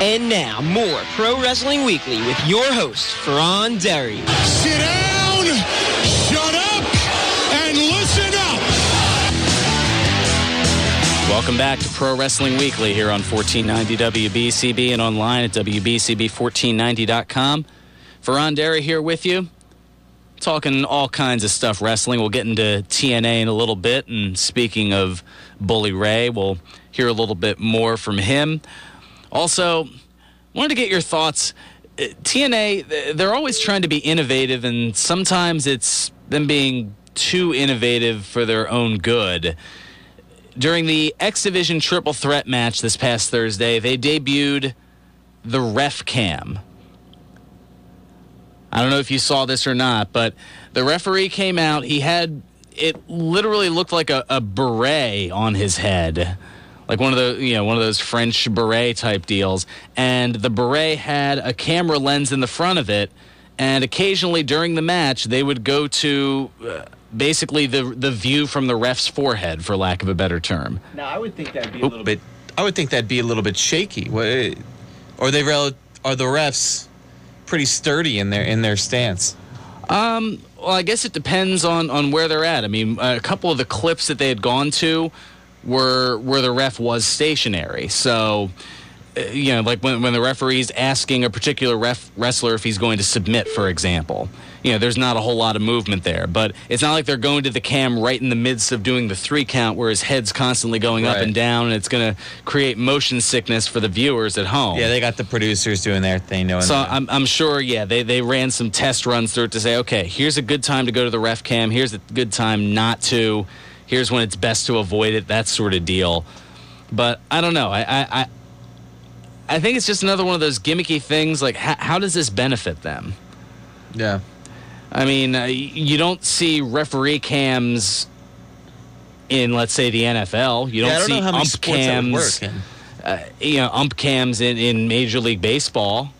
And now, more Pro Wrestling Weekly with your host, Fearon. Sit down, shut up, and listen up. Welcome back to Pro Wrestling Weekly here on 1490 WBCB and online at WBCB1490.com. Fearon here with you, talking all kinds of stuff wrestling. We'll get into TNA in a little bit, and speaking of Bully Ray, we'll hear a little bit more from him. Also, wanted to get your thoughts. TNA, they're always trying to be innovative, and sometimes it's them being too innovative for their own good. During the X Division Triple Threat match this past Thursday, they debuted the Ref Cam. I don't know if you saw this or not, but the referee came out. It literally looked like a beret on his head. Like one of those French beret type deals. And the beret had a camera lens in the front of it. And occasionally during the match, they would go to basically the view from the ref's forehead, for lack of a better term. Now, I would think that'd be a little bit. I would think that'd be a little bit shaky. Are the refs pretty sturdy in their stance? Well, I guess it depends on where they're at. I mean, a couple of the clips that they had gone to were where the ref was stationary. So, like when the referee's asking a particular wrestler if he's going to submit, for example, there's not a whole lot of movement there. But it's not like they're going to the cam right in the midst of doing the 3 count where his head's constantly going up and down, and it's going to create motion sickness for the viewers at home. Yeah, they got the producers doing their thing. I'm sure, they ran some test runs through it to say, okay, here's a good time to go to the ref cam, here's a good time not to, here's when it's best to avoid it, that sort of deal. But I don't know. I think it's just another one of those gimmicky things. Like, how does this benefit them? Yeah. I mean, you don't see referee cams in, let's say, the NFL. You don't see ump cams. Ump cams in Major League Baseball.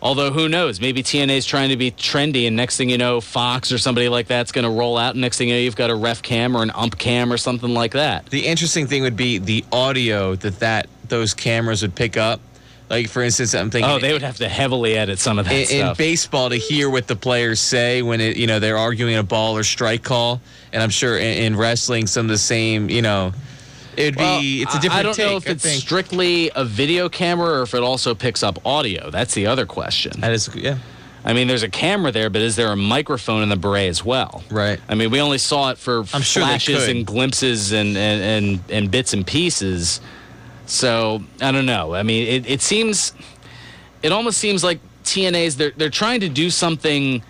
Although, who knows? Maybe TNA's trying to be trendy, and next thing you know, Fox or somebody like that's going to roll out, and next thing you know, you've got a ref cam or an ump cam or something like that. The interesting thing would be the audio that those cameras would pick up. Like, for instance, I'm thinking... Oh, they would have to heavily edit some of that stuff. In baseball, to hear what the players say when they're arguing a ball or strike call, and I'm sure in wrestling, some of the same, it's a different take. I don't know if it's strictly a video camera or if it also picks up audio. That's the other question. That is, yeah. I mean, there's a camera there, but is there a microphone in the beret as well? Right. I mean, we only saw it for flashes and glimpses and bits and pieces. So, I don't know. I mean, it almost seems like TNA's, they're trying to do something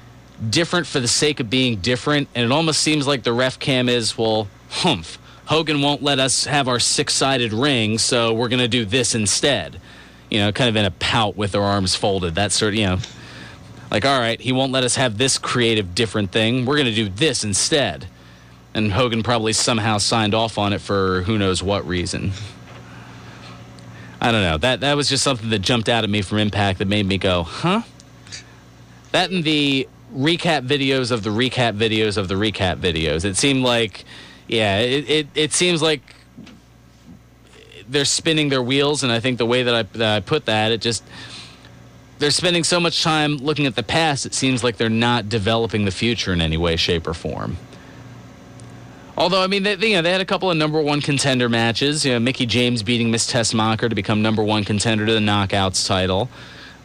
different for the sake of being different, and it almost seems like the ref cam is, Hogan won't let us have our 6-sided ring, so we're going to do this instead. Kind of in a pout with their arms folded. That sort of, like, all right, he won't let us have this creative different thing. We're going to do this instead. And Hogan probably somehow signed off on it for who knows what reason. I don't know. That was just something that jumped out at me from Impact that made me go, huh? That and the recap videos of the recap videos of the recap videos. It seemed like, it seems like they're spinning their wheels, and I think the way that I put that, they're spending so much time looking at the past, it seems like they're not developing the future in any way, shape, or form. Although, I mean, they had a couple of number 1 contender matches. Mickie James beating Miss Tessmacher to become number 1 contender to the Knockouts title.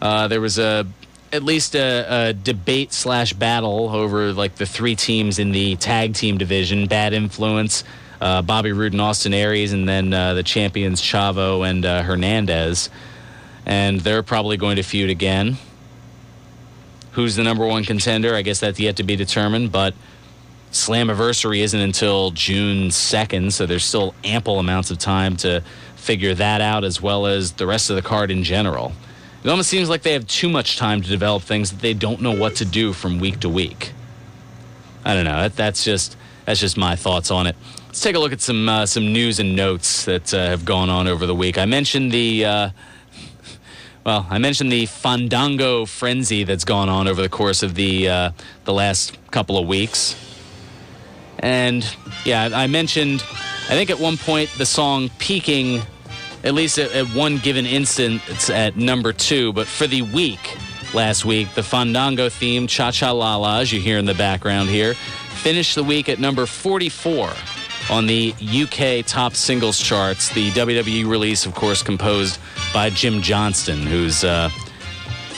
There was at least a debate/battle over like the 3 teams in the tag team division: Bad Influence, Bobby Roode and Austin Aries, and then the champions Chavo and Hernandez. And they're probably going to feud again. Who's the number 1 contender? I guess that's yet to be determined, but Slammiversary isn't until June 2nd, so there's still ample amounts of time to figure that out, as well as the rest of the card in general. It almost seems like they have too much time to develop things that they don't know what to do from week to week. I don't know. That's just my thoughts on it. Let's take a look at some news and notes that have gone on over the week. I mentioned the Fandango frenzy that's gone on over the course of the last couple of weeks. And, I mentioned, I think at one point the song peaking at least at one given instant, it's at number 2. But for the week, last week, the Fandango theme, Cha-Cha-La-La, as you hear in the background here, finished the week at number 44 on the UK top singles charts. The WWE release, of course, composed by Jim Johnston, who's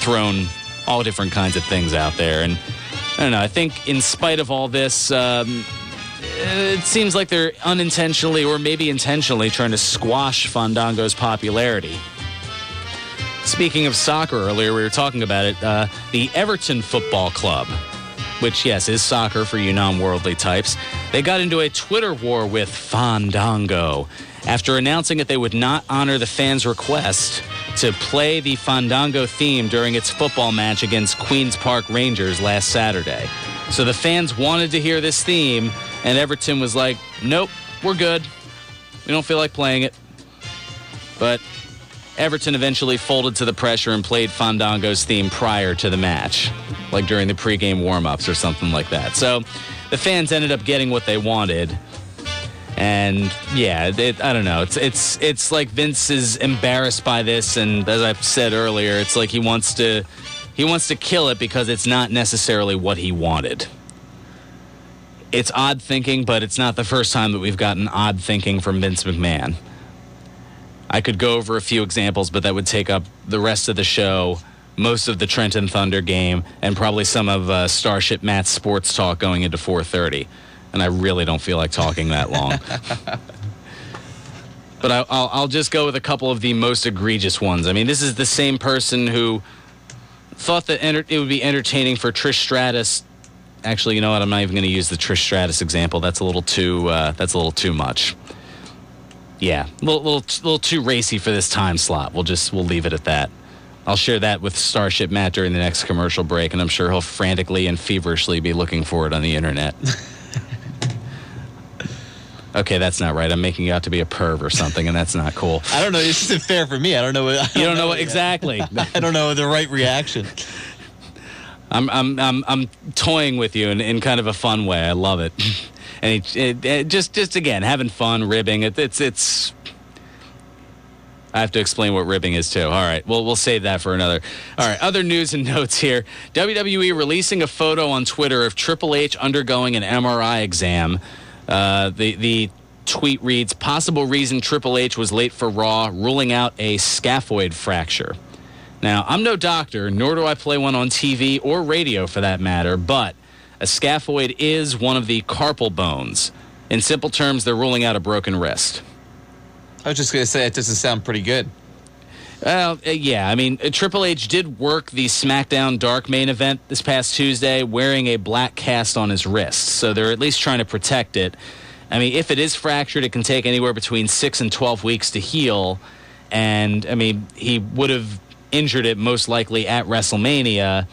thrown all different kinds of things out there. And I don't know, I think in spite of all this, it seems like they're unintentionally or maybe intentionally trying to squash Fandango's popularity. Speaking of soccer, earlier we were talking about it, the Everton Football Club, which, yes, is soccer for you non-worldly types, they got into a Twitter war with Fandango after announcing that they would not honor the fans' request to play the Fandango theme during its football match against Queen's Park Rangers last Saturday. So the fans wanted to hear this theme, and Everton was like, nope, we're good. We don't feel like playing it. But Everton eventually folded to the pressure and played Fandango's theme prior to the match, like during the pregame warm-ups or something like that. So the fans ended up getting what they wanted. And yeah, I don't know. It's like Vince is embarrassed by this, and as I've said earlier, it's like he wants to kill it because it's not necessarily what he wanted. It's odd thinking, but it's not the first time that we've gotten odd thinking from Vince McMahon. I could go over a few examples, but that would take up the rest of the show, most of the Trenton Thunder game, and probably some of Starship Matt's sports talk going into 4:30. And I really don't feel like talking that long. But I'll just go with a couple of the most egregious ones. I mean, this is the same person who thought that it would be entertaining for Trish Stratus. Actually, you know what? I'm not even going to use the Trish Stratus example. That's a little too much. Yeah, a little too racy for this time slot. We'll leave it at that. I'll share that with Starship Matt during the next commercial break, and I'm sure he'll frantically and feverishly be looking for it on the internet. Okay, that's not right. I'm making you out to be a perv or something, and that's not cool. I don't know. This isn't fair for me. I don't know. You don't know what exactly. I don't know the right reaction. I'm toying with you in kind of a fun way. I love it. And it just again having fun, ribbing. It's. I have to explain what ribbing is too. All right, we'll save that for another. All right, other news and notes here. WWE releasing a photo on Twitter of Triple H undergoing an MRI exam. The tweet reads, possible reason Triple H was late for Raw, ruling out a scaphoid fracture. Now, I'm no doctor, nor do I play one on TV or radio for that matter, but a scaphoid is one of the carpal bones. In simple terms, they're ruling out a broken wrist. I was just going to say, it doesn't sound pretty good. Well, yeah, I mean, Triple H did work the SmackDown Dark main event this past Tuesday wearing a black cast on his wrist, so they're at least trying to protect it. I mean, if it is fractured, it can take anywhere between 6 and 12 weeks to heal, and, I mean, he would have injured it most likely at WrestleMania,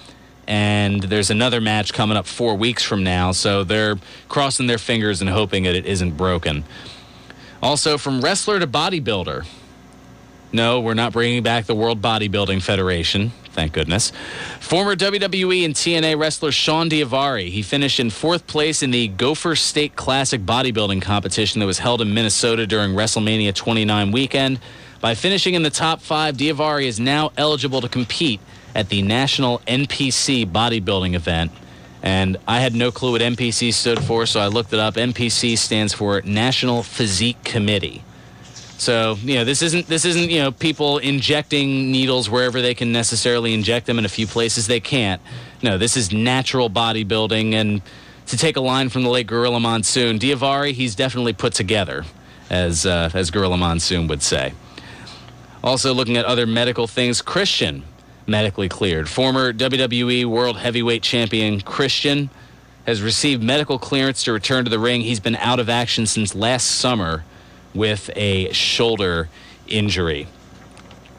and there's another match coming up 4 weeks from now, so they're crossing their fingers and hoping that it isn't broken. Also, from wrestler to bodybuilder. No, we're not bringing back the World Bodybuilding Federation. Thank goodness. Former WWE and TNA wrestler Sean Diavari. He finished in 4th place in the Gopher State Classic bodybuilding competition that was held in Minnesota during WrestleMania 29 weekend. By finishing in the top 5, Diavari is now eligible to compete at the National NPC bodybuilding event. And I had no clue what NPC stood for, so I looked it up. NPC stands for National Physique Committee. So, you know, this isn't you know, people injecting needles wherever they can necessarily inject them. In a few places they can't. No, this is natural bodybuilding. And to take a line from the late Gorilla Monsoon, Diavari, he's definitely put together, as Gorilla Monsoon would say. Also looking at other medical things, Christian, medically cleared. Former WWE World Heavyweight Champion Christian has received medical clearance to return to the ring. He's been out of action since last summer with a shoulder injury.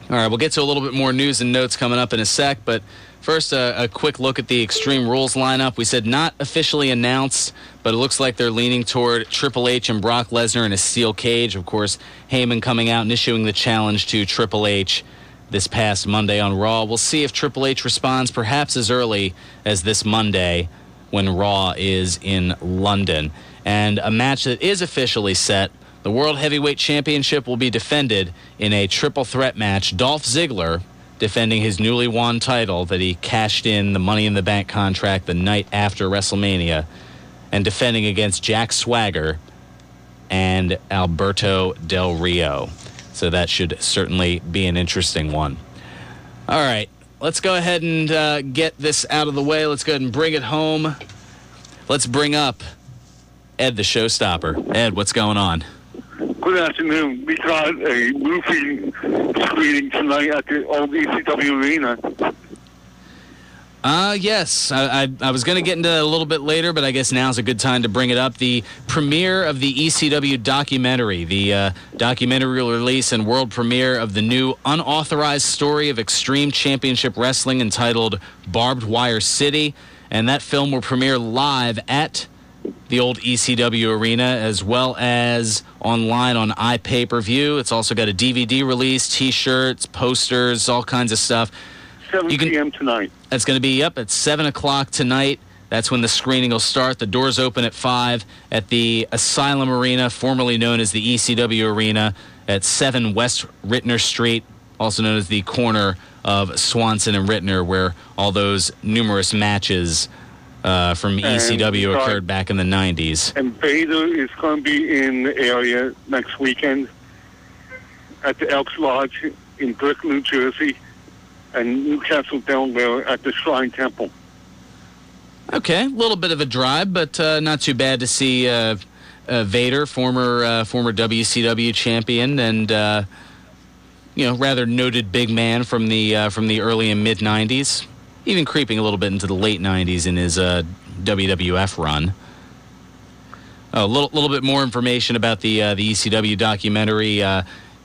All right, we'll get to a little bit more news and notes coming up in a sec, but first a quick look at the Extreme Rules lineup. We said not officially announced, but it looks like they're leaning toward Triple H and Brock Lesnar in a steel cage. Of course, Heyman coming out and issuing the challenge to Triple H this past Monday on Raw. We'll see if Triple H responds perhaps as early as this Monday when Raw is in London. And a match that is officially set The World Heavyweight Championship will be defended in a triple threat match. Dolph Ziggler defending his newly won title that he cashed in the Money in the Bank contract the night after WrestleMania, and defending against Jack Swagger and Alberto Del Rio. So that should certainly be an interesting one. All right, let's go ahead and get this out of the way. Let's go ahead and bring it home. Let's bring up Ed the Showstopper. Ed, what's going on? Good afternoon. We got a movie screening tonight at the old ECW Arena. Yes. I was going to get into it a little bit later, but I guess now's a good time to bring it up. The premiere of the ECW documentary, the documentary release and world premiere of the new unauthorized story of Extreme Championship Wrestling entitled Barbed Wire City. And that film will premiere live at the old ECW Arena, as well as online on iPay-per-view. It's also got a DVD release, T-shirts, posters, all kinds of stuff. 7 p.m. tonight. That's going to be up at 7 o'clock tonight. That's when the screening will start. The doors open at 5 at the Asylum Arena, formerly known as the ECW Arena, at 7 West Rittner Street, also known as the corner of Swanson and Rittner, where all those numerous matches from ECW occurred back in the 90s. And Vader is going to be in the area next weekend at the Elks Lodge in Brick, New Jersey, and Newcastle, Delaware at the Shrine Temple. Okay, a little bit of a drive, but not too bad to see Vader, former WCW champion, and rather noted big man from the early and mid 90s. Even creeping a little bit into the late 90s in his WWF run. A little bit more information about the ECW documentary.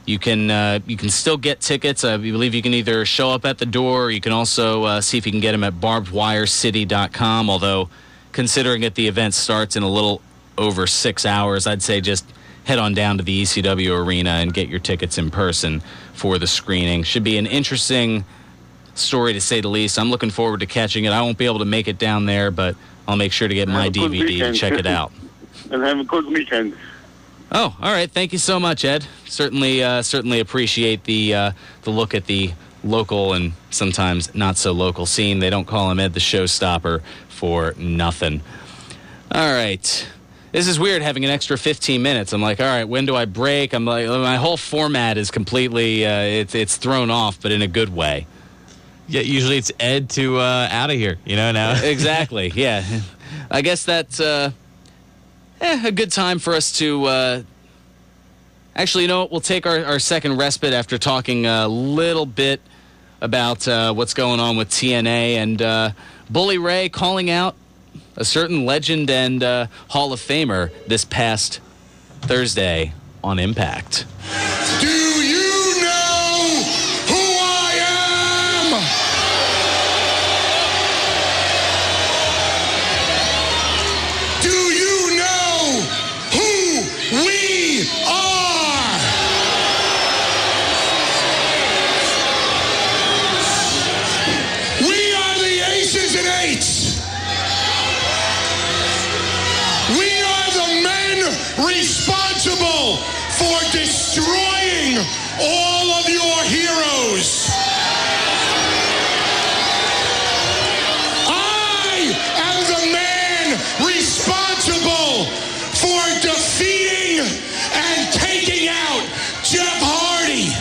You can still get tickets. I believe you can either show up at the door, or you can also see if you can get them at barbedwirecity.com. Although, considering that the event starts in a little over 6 hours, I'd say just head on down to the ECW Arena and get your tickets in person for the screening. Should be an interesting story, to say the least. I'm looking forward to catching it. I won't be able to make it down there, but I'll make sure to get my DVD to check it out. And have a good weekend. Oh, all right. Thank you so much, Ed. Certainly appreciate the look at the local and sometimes not so local scene. They don't call him Ed the Showstopper for nothing. All right. This is weird, having an extra 15 minutes. I'm like, all right, when do I break? I'm like, my whole format is completely it's thrown off, but in a good way. Yeah, usually it's Ed to out of here, now. Exactly, yeah. I guess that's a good time for us to... Actually, we'll take our second respite after talking a little bit about what's going on with TNA, and Bully Ray calling out a certain legend and Hall of Famer this past Thursday on Impact. Do you know who I am? Do you know who we are? We are the Aces and Eights. We are the men responsible for destroying all of your heroes. I am the man responsible for defeating and taking out Jeff Hardy.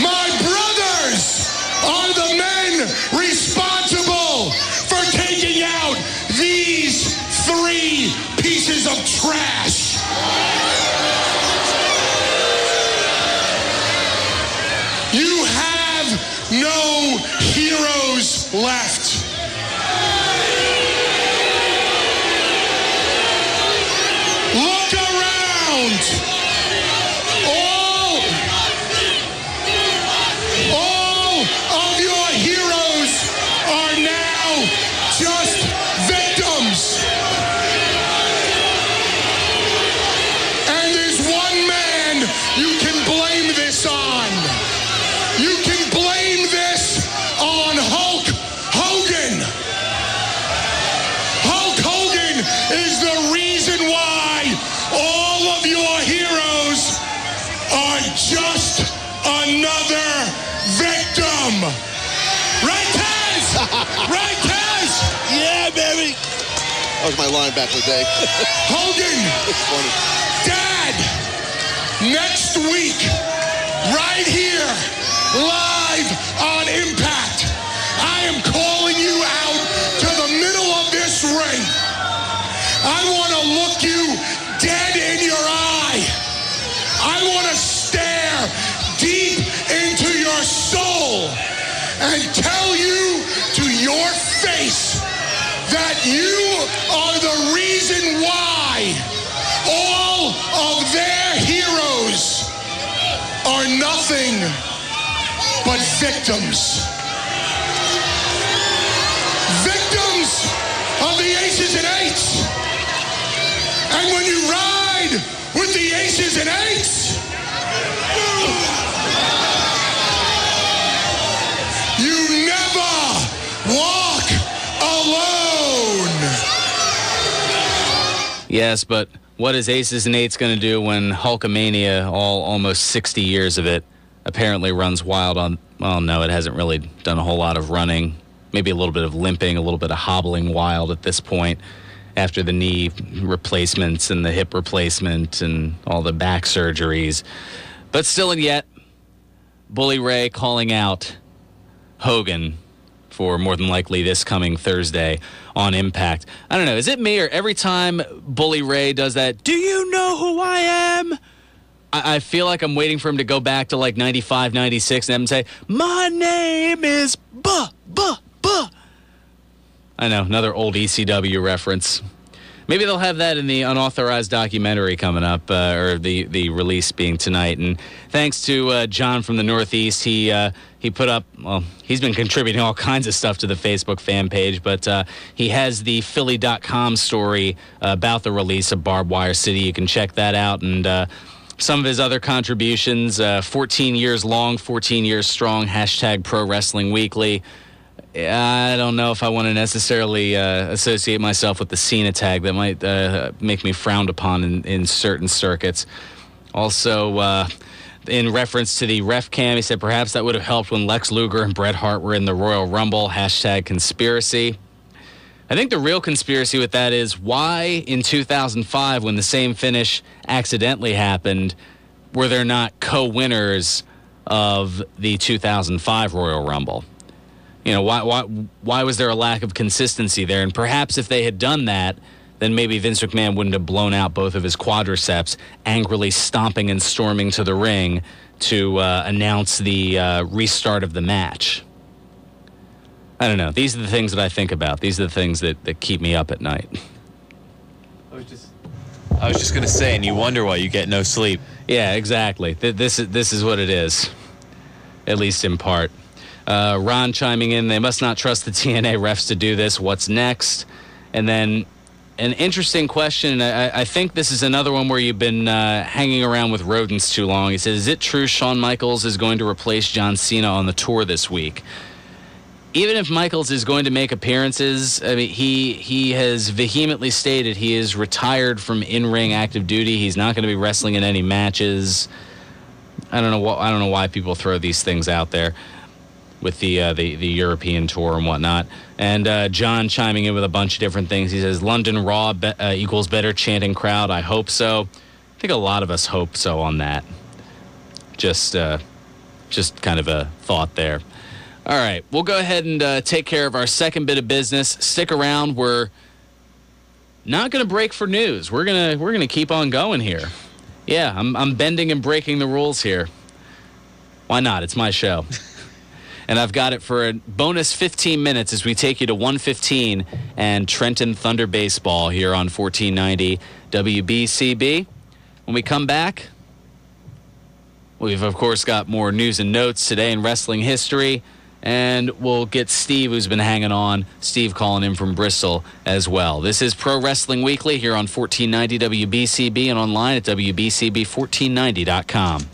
My brothers are the men responsible for taking out these 3 pieces of trash. You have no heroes left. Look around. All of your heroes are now just victims. And there's one man you can blame this on. You can blame this on Hulk Hogan. Hulk That was my line back in the day. Hogan! It's funny. Dad! Next week, right here, live on Impact, I am calling you out to the middle of this ring. I want to look you dead in your eye. I want to stare deep into your soul and tell you to your face that you are the reason why all of their heroes are nothing but victims. Victims of the Aces and Eights. And when you ride with the Aces and Eights, you never walk alone. Yes, but what is Aces and Eights going to do when Hulkamania, almost 60 years of it, apparently runs wild on, well, no, it hasn't really done a whole lot of running. Maybe a little bit of limping, a little bit of hobbling wild at this point after the knee replacements and the hip replacement and all the back surgeries. But still and yet, Bully Ray calling out Hogan for more than likely this coming Thursday on Impact. I don't know, is it me or every time Bully Ray does that, do you know who I am? I feel like I'm waiting for him to go back to like 95, 96 and have him say, my name is Buh. I know, another old ECW reference. Maybe they'll have that in the unauthorized documentary coming up, or the release being tonight. And thanks to John from the Northeast, he put up, well, he's been contributing all kinds of stuff to the Facebook fan page, but he has the Philly.com story about the release of Barbed Wire City. You can check that out. And some of his other contributions, 14 years long, 14 years strong, hashtag Pro Wrestling Weekly. I don't know if I want to necessarily associate myself with the Cena tag. That might make me frowned upon in certain circuits. Also, in reference to the ref cam, he said perhaps that would have helped when Lex Luger and Bret Hart were in the Royal Rumble, hashtag conspiracy. I think the real conspiracy with that is why in 2005, when the same finish accidentally happened, were there not co-winners of the 2005 Royal Rumble? You know, why was there a lack of consistency there? And perhaps if they had done that, then maybe Vince McMahon wouldn't have blown out both of his quadriceps, angrily stomping and storming to the ring to announce the restart of the match. I don't know. These are the things that I think about. These are the things that keep me up at night. I was just going to say, and you wonder why you get no sleep. Yeah, exactly. This is what it is, at least in part. Ron chiming in, they must not trust the TNA refs to do this. What's next? And then an interesting question. I think this is another one where you've been hanging around with rodents too long. He says, is it true Shawn Michaels is going to replace John Cena on the tour this week? Even if Michaels is going to make appearances, I mean, he has vehemently stated he is retired from in-ring active duty. He's not going to be wrestling in any matches. I don't know why people throw these things out there with the European tour and whatnot. And John chiming in with a bunch of different things. He says, London Raw equals better chanting crowd. I hope so. I think a lot of us hope so on that. Just kind of a thought there. All right, we'll go ahead and take care of our second bit of business. Stick around. We're not going to break for news. We're gonna keep on going here. Yeah, I'm bending and breaking the rules here. Why not? It's my show. And I've got it for a bonus 15 minutes as we take you to 1:15 and Trenton Thunder Baseball here on 1490 WBCB. When we come back, we've, of course, got more news and notes today in wrestling history. And we'll get Steve, who's been hanging on. Steve calling in from Bristol as well. This is Pro Wrestling Weekly here on 1490 WBCB and online at WBCB1490.com.